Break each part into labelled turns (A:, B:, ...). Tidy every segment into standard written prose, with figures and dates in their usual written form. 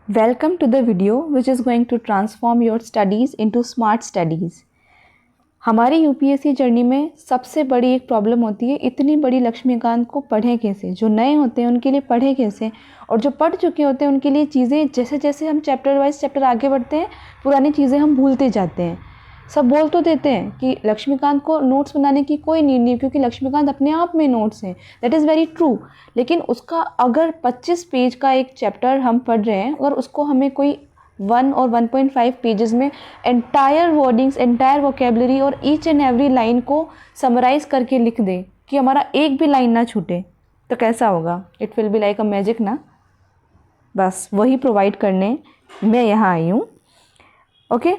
A: Welcome to the video which is going to transform your studies into smart studies. हमारी UPSC journey में सबसे बड़ी एक problem होती है, इतनी बड़ी लक्ष्मीकांत को पढ़ें कैसे। जो नए होते हैं उनके लिए पढ़ें कैसे, और जो पढ़ चुके होते हैं उनके लिए चीज़ें जैसे जैसे हम चैप्टर वाइज चैप्टर आगे बढ़ते हैं पुरानी चीज़ें हम भूलते जाते हैं। सब बोल तो देते हैं कि लक्ष्मीकांत को नोट्स बनाने की कोई नीड नहीं क्योंकि लक्ष्मीकांत अपने आप में नोट्स हैं, दैट इज़ वेरी ट्रू। लेकिन उसका अगर 25 पेज का एक चैप्टर हम पढ़ रहे हैं और उसको हमें कोई 1 और 1.5 पेजेस में एंटायर वर्डिंग्स, एंटायर वोकेबलरी और ईच एंड एवरी लाइन को समराइज़ करके लिख दे कि हमारा एक भी लाइन ना छूटे, तो कैसा होगा? It will be like a magic ना। बस वही प्रोवाइड करने मैं यहाँ आई हूँ। Okay,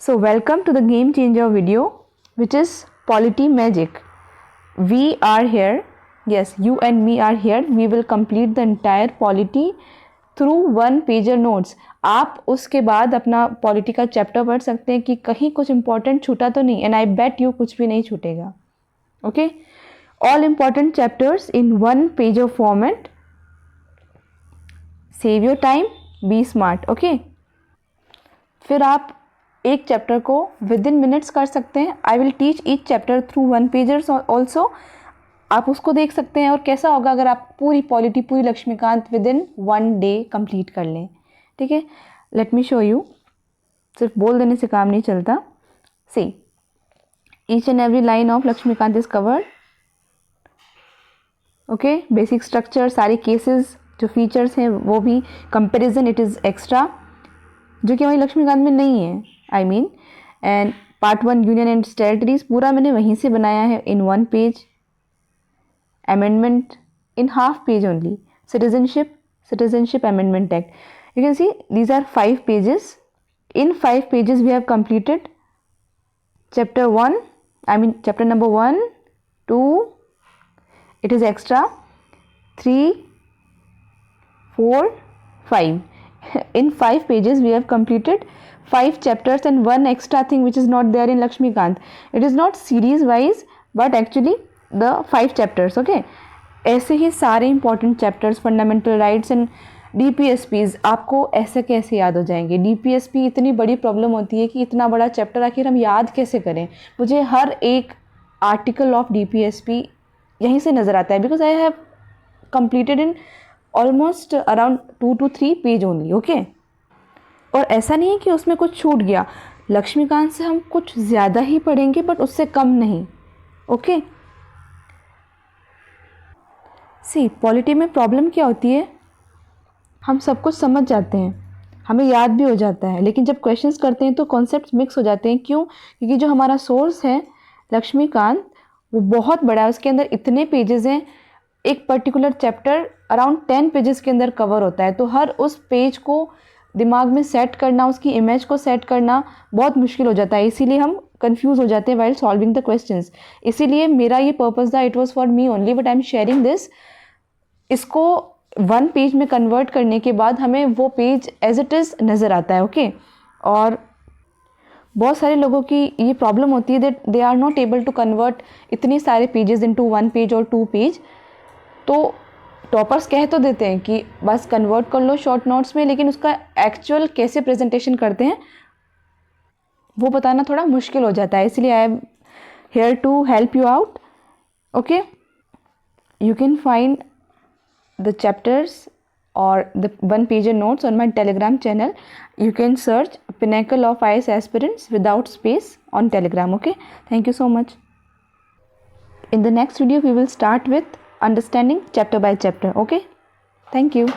A: so welcome to the game changer video which is Polity Magic. We are here, yes, you and me are here. We will complete the entire polity through one pager notes. आप उसके बाद अपना polity का chapter पढ़ सकते हैं कि कहीं कुछ इंपॉर्टेंट छूटा तो नहीं, एंड आई बेट यू कुछ भी नहीं छूटेगा। Okay, all important chapters in one pager format. Save your time, be smart. Okay, फिर आप एक चैप्टर को विद इन मिनट्स कर सकते हैं। I will teach each chapter through one pagers also. आप उसको देख सकते हैं और कैसा होगा अगर आप पूरी पॉलिटी, पूरी Laxmikanth within 1 day complete कर लें। ठीक है, लेट मी शो यू। सिर्फ बोल देने से काम नहीं चलता। See, each and every line of Laxmikant is covered. Okay, basic structure, सारे केसेस जो फीचर्स हैं वो भी, कंपेरिजन इट इज़ एक्स्ट्रा जो कि वही लक्ष्मीकांत में नहीं है। I mean, and part 1 union and territories पूरा मैंने वहीं से बनाया है in 1 page. Amendment in half page only. Citizenship amendment act, you can see these are 5 pages. In 5 pages we have completed chapter 1, I mean chapter number 1, 2, it is extra, 3, 4, 5. In 5 pages we have completed 5 chapters and 1 extra thing which is not there in Lakshmikant. It is not series wise but actually the 5 chapters. Okay, ऐसे ही सारे important chapters, fundamental rights and DPSPs आपको ऐसे कैसे याद हो जाएंगे? DPSP इतनी बड़ी प्रॉब्लम होती है कि इतना बड़ा चैप्टर आखिर हम याद कैसे करें। मुझे हर एक आर्टिकल ऑफ DPSP यहीं से नज़र आता है because I have completed in almost around 2 to 3 page only. Okay, और ऐसा नहीं है कि उसमें कुछ छूट गया। लक्ष्मीकांत से हम कुछ ज़्यादा ही पढ़ेंगे बट उससे कम नहीं। ओके, सी, पॉलिटी में प्रॉब्लम क्या होती है, हम सब कुछ समझ जाते हैं, हमें याद भी हो जाता है, लेकिन जब क्वेश्चंस करते हैं तो कॉन्सेप्ट्स मिक्स हो जाते हैं। क्यों? क्योंकि जो हमारा सोर्स है लक्ष्मीकांत वो बहुत बड़ा है, उसके अंदर इतने पेजेस हैं, एक पर्टिकुलर चैप्टर अराउंड 10 पेजेस के अंदर कवर होता है, तो हर उस पेज को दिमाग में सेट करना, उसकी इमेज को सेट करना बहुत मुश्किल हो जाता है। इसीलिए हम कंफ्यूज हो जाते हैं वाइल सॉल्विंग द क्वेश्चंस। इसीलिए मेरा ये पर्पस था, it was for me only but I am sharing this. इसको 1 पेज में कन्वर्ट करने के बाद हमें वो पेज एज इट इज़ नज़र आता है। ओके, और बहुत सारे लोगों की ये प्रॉब्लम होती है that they are not able to convert इतने सारे पेजेस इनटू 1 पेज और 2 पेज। तो टॉपर्स कह तो देते हैं कि बस कन्वर्ट कर लो शॉर्ट नोट्स में, लेकिन उसका एक्चुअल कैसे प्रेजेंटेशन करते हैं वो बताना थोड़ा मुश्किल हो जाता है। इसलिए I am here to help you out. Okay, you can find the chapters और the 1 pager notes on my Telegram channel. You can search Pinnacle of IAS Aspirants without space on Telegram. Okay, thank you so much. In the next video we will start with understanding chapter by chapter. Okay, thank you.